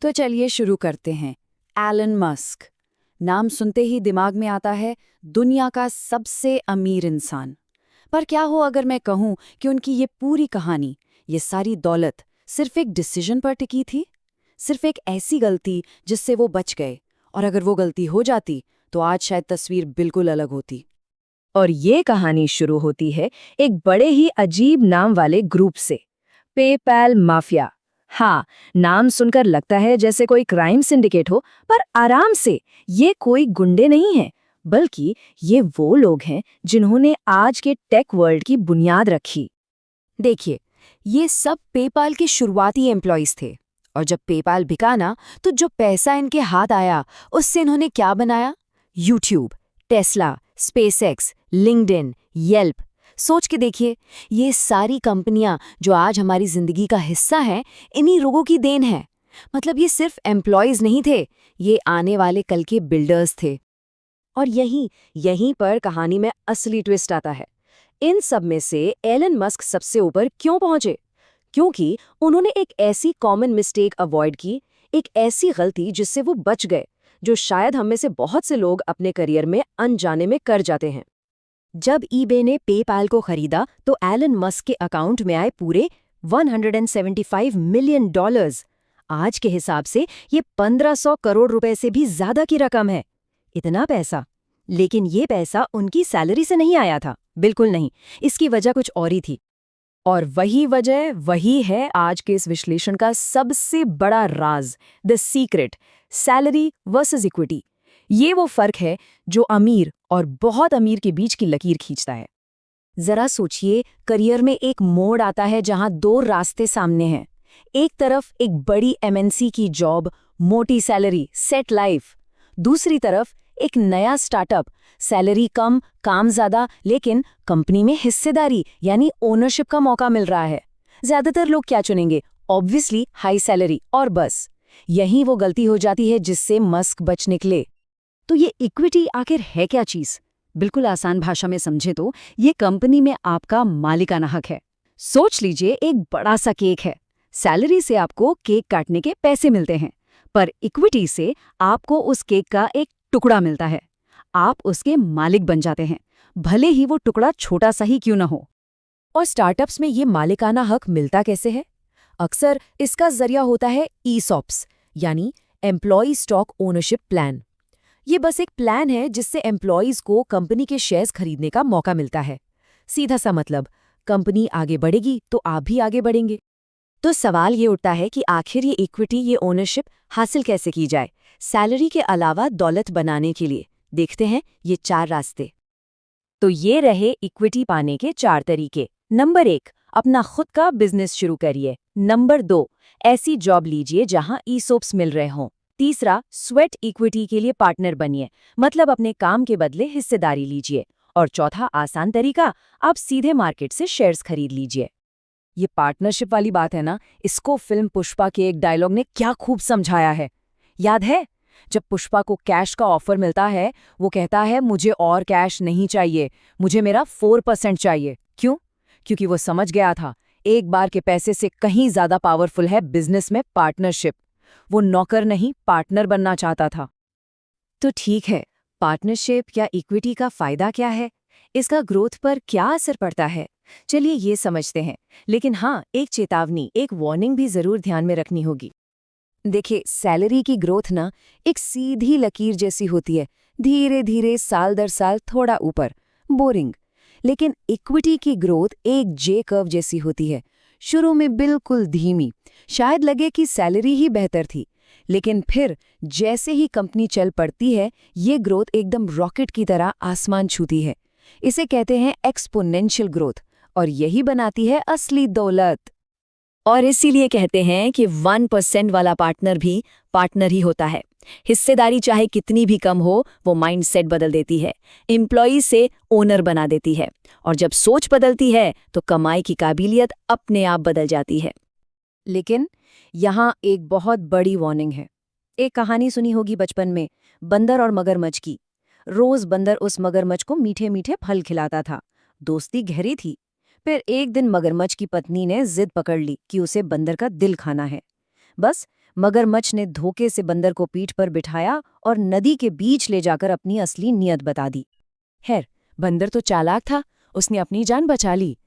तो चलिए शुरू करते हैं। एलन मस्क नाम सुनते ही दिमाग में आता है दुनिया का सबसे अमीर इंसान। पर क्या हो अगर मैं कहूं कि उनकी ये पूरी कहानी, ये सारी दौलत सिर्फ एक डिसीजन पर टिकी थी, सिर्फ एक ऐसी गलती जिससे वो बच गए, और अगर वो गलती हो जाती तो आज शायद तस्वीर बिल्कुल अलग होती। और ये कहानी शुरू होती है एक बड़े ही अजीब नाम वाले ग्रुप से, पेपैल माफिया। हाँ, नाम सुनकर लगता है जैसे कोई क्राइम सिंडिकेट हो, पर आराम से, ये कोई गुंडे नहीं हैं, बल्कि ये वो लोग हैं जिन्होंने आज के टेक वर्ल्ड की बुनियाद रखी। देखिए, ये सब पेपाल के शुरुआती एम्प्लॉइज थे, और जब पेपाल बिका ना, तो जो पैसा इनके हाथ आया उससे इन्होंने क्या बनाया? YouTube, Tesla, SpaceX, LinkedIn, Yelp. सोच के देखिए, ये सारी कंपनियां जो आज हमारी जिंदगी का हिस्सा हैं, इन्हीं लोगों की देन है। मतलब ये सिर्फ एम्प्लॉयज नहीं थे, ये आने वाले कल के बिल्डर्स थे। और यहीं पर कहानी में असली ट्विस्ट आता है। इन सब में से एलन मस्क सबसे ऊपर क्यों पहुंचे? क्योंकि उन्होंने एक ऐसी कॉमन मिस्टेक अवॉइड की, एक ऐसी गलती जिससे वो बच गए, जो शायद हम में से बहुत से लोग अपने करियर में अनजाने में कर जाते हैं। जब ईबे ने पेपाल को खरीदा तो एलन मस्क के अकाउंट में आए पूरे $175 मिलियन। आज के हिसाब से ये 1500 करोड़ रुपए से भी ज्यादा की रकम है। इतना पैसा। लेकिन ये पैसा उनकी सैलरी से नहीं आया था, बिल्कुल नहीं। इसकी वजह कुछ और ही थी। और वही है आज के इस विश्लेषण का सबसे बड़ा राज, the secret, salary versus equity. ये वो फर्क है जो अमीर और बहुत अमीर के बीच की लकीर खींचता है। जरा सोचिए, करियर में एक मोड़ आता है जहां दो रास्ते सामने हैं। एक तरफ एक बड़ी एमएनसी की जॉब, मोटी सैलरी, सेट लाइफ। दूसरी तरफ एक नया स्टार्टअप, सैलरी कम, काम ज्यादा, लेकिन कंपनी में हिस्सेदारी यानी ओनरशिप का मौका मिल रहा है। ज्यादातर लोग क्या चुनेंगे? ऑब्वियसली हाई सैलरी, और बस यही वो गलती हो जाती है जिससे मस्क बच निकले। तो ये इक्विटी आखिर है क्या चीज? बिल्कुल आसान भाषा में समझे तो ये कंपनी में आपका मालिकाना हक है। सोच लीजिए, एक बड़ा सा केक है। सैलरी से आपको केक काटने के पैसे मिलते हैं, पर इक्विटी से आपको उस केक का एक टुकड़ा मिलता है। आप उसके मालिक बन जाते हैं, भले ही वो टुकड़ा छोटा सा ही क्यों न हो। और स्टार्टअप्स में ये मालिकाना हक मिलता कैसे है? अक्सर इसका जरिया होता है ईसॉप्स, यानी एम्प्लॉय स्टॉक ओनरशिप प्लान। ये बस एक प्लान है जिससे एम्प्लॉयज को कंपनी के शेयर्स खरीदने का मौका मिलता है। सीधा सा मतलब, कंपनी आगे बढ़ेगी तो आप भी आगे बढ़ेंगे। तो सवाल ये उठता है कि आखिर ये इक्विटी, ये ओनरशिप हासिल कैसे की जाए, सैलरी के अलावा दौलत बनाने के लिए? देखते हैं ये 4 रास्ते। तो ये रहे इक्विटी पाने के 4 तरीके। नंबर 1, अपना खुद का बिजनेस शुरू करिए। नंबर 2, ऐसी जॉब लीजिए जहां ईसोप्स मिल रहे हों। तीसरा, स्वेट इक्विटी के लिए पार्टनर बनिए, मतलब अपने काम के बदले हिस्सेदारी लीजिए। और चौथा आसान तरीका, आप सीधे मार्केट से शेयर्स खरीद लीजिए। ये पार्टनरशिप वाली बात है ना, इसको फिल्म पुष्पा के एक डायलॉग ने क्या खूब समझाया है। याद है, जब पुष्पा को कैश का ऑफर मिलता है, वो कहता है मुझे और कैश नहीं चाहिए, मुझे मेरा 4% चाहिए। क्यों? क्योंकि वो समझ गया था एक बार के पैसे से कहीं ज्यादा पावरफुल है बिजनेस में पार्टनरशिप। वो नौकर नहीं, पार्टनर बनना चाहता था। तो ठीक है, पार्टनरशिप या इक्विटी का फायदा क्या है? इसका ग्रोथ पर क्या असर पड़ता है? चलिए ये समझते हैं। लेकिन हाँ, एक चेतावनी, एक वार्निंग भी जरूर ध्यान में रखनी होगी। देखिए, सैलरी की ग्रोथ ना एक सीधी लकीर जैसी होती है, धीरे धीरे साल दर साल थोड़ा ऊपर, बोरिंग। लेकिन इक्विटी की ग्रोथ एक जे कर्व जैसी होती है, शुरू में बिल्कुल धीमी, शायद लगे कि सैलरी ही बेहतर थी, लेकिन फिर जैसे ही कंपनी चल पड़ती है, ये ग्रोथ एकदम रॉकेट की तरह आसमान छूती है। इसे कहते हैं एक्सपोनेंशियल ग्रोथ, और यही बनाती है असली दौलत। और इसीलिए कहते हैं कि 1% वाला पार्टनर भी पार्टनर ही होता है। हिस्सेदारी चाहे कितनी भी कम हो, वो माइंडसेट बदल देती है, एम्प्लॉई से ओनर बना देती है। और जब सोच बदलती है तो कमाई की काबिलियत अपने आप बदल जाती है। लेकिन यहाँ एक बहुत बड़ी वार्निंग है। एक कहानी सुनी होगी बचपन में, बंदर और मगरमच्छ की। रोज बंदर उस मगरमच्छ को मीठे मीठे फल खिलाता था, दोस्ती गहरी थी। फिर एक दिन मगरमच्छ की पत्नी ने जिद पकड़ ली कि उसे बंदर का दिल खाना है। बस मगरमच्छ ने धोखे से बंदर को पीठ पर बिठाया और नदी के बीच ले जाकर अपनी असली नीयत बता दी। खैर, बंदर तो चालाक था, उसने अपनी जान बचा ली।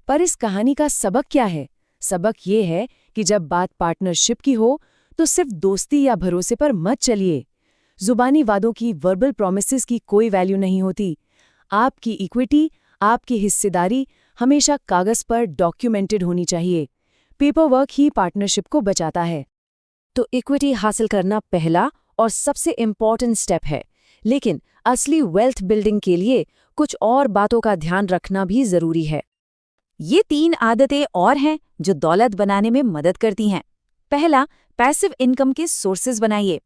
पर इस कहानी का सबक क्या है? सबक ये है कि जब बात पार्टनरशिप की हो तो सिर्फ दोस्ती या भरोसे पर मत चलिए। जुबानी वादों की, वर्बल प्रॉमिसेस की कोई वैल्यू नहीं होती। आपकी इक्विटी, आपकी हिस्सेदारी हमेशा कागज पर डॉक्यूमेंटेड होनी चाहिए। पेपर वर्क ही पार्टनरशिप को बचाता है। तो इक्विटी हासिल करना पहला और सबसे इम्पॉर्टेंट स्टेप है, लेकिन असली वेल्थ बिल्डिंग के लिए कुछ और बातों का ध्यान रखना भी जरूरी है। ये 3 आदतें और हैं जो दौलत बनाने में मदद करती हैं। पहला, पैसिव इनकम के सोर्सेज बनाइए।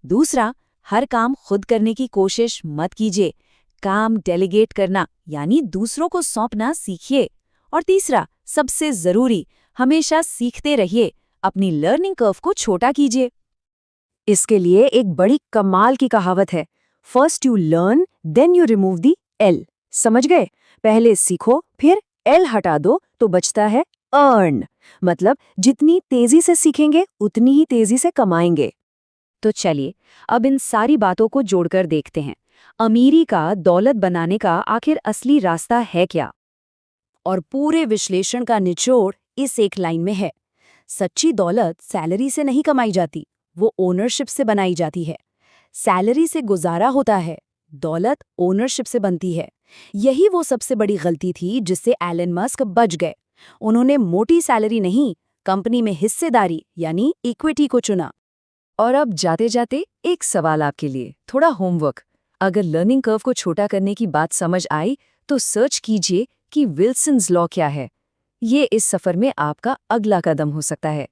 दूसरा, हर काम खुद करने की कोशिश मत कीजिए। काम डेलीगेट करना यानी दूसरों को सौंपना सीखिए। और तीसरा, सबसे जरूरी, हमेशा सीखते रहिए, अपनी लर्निंग कर्व को छोटा कीजिए। इसके लिए एक बड़ी कमाल की कहावत है, first you learn then you remove the L. समझ गए? पहले सीखो फिर एल हटा दो तो बचता है अर्न। मतलब जितनी तेजी से सीखेंगे उतनी ही तेजी से कमाएंगे। तो चलिए अब इन सारी बातों को जोड़कर देखते हैं, अमीरी का, दौलत बनाने का आखिर असली रास्ता है क्या? और पूरे विश्लेषण का निचोड़ इस एक लाइन में है, सच्ची दौलत सैलरी से नहीं कमाई जाती, वो ओनरशिप से बनाई जाती है। सैलरी से गुजारा होता है, दौलत ओनरशिप से बनती है। यही वो सबसे बड़ी गलती थी जिससे एलन मस्क बच गए। उन्होंने मोटी सैलरी नहीं, कंपनी में हिस्सेदारी यानी इक्विटी को चुना। और अब जाते जाते एक सवाल आपके लिए, थोड़ा होमवर्क। अगर लर्निंग कर्व को छोटा करने की बात समझ आई तो सर्च कीजिए कि विल्सन्स लॉ क्या है। ये इस सफर में आपका अगला कदम हो सकता है।